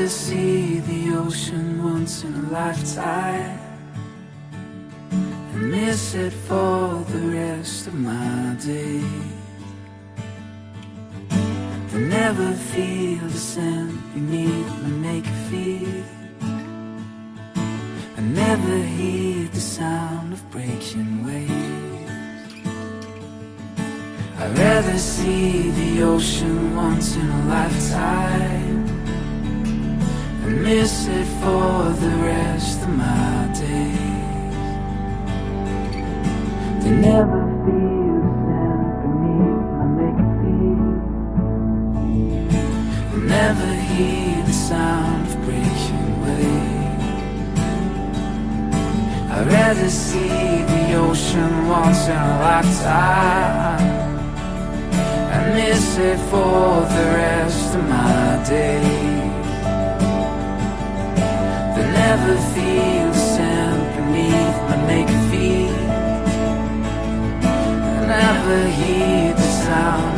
rather see the ocean once in a lifetime and miss it for the rest of my days, than never feel the scent beneath my naked feet, and never hear the sound of breaking waves. I'd rather see the ocean once in a lifetime and miss it for the rest of my days, than never feel the sand beneath my naked feet, and never hear the sound of breaking waves. I'd rather see the ocean once in a lifetime and miss it for the rest of my days, than never feel the sand beneath my naked feet, and never hear the sound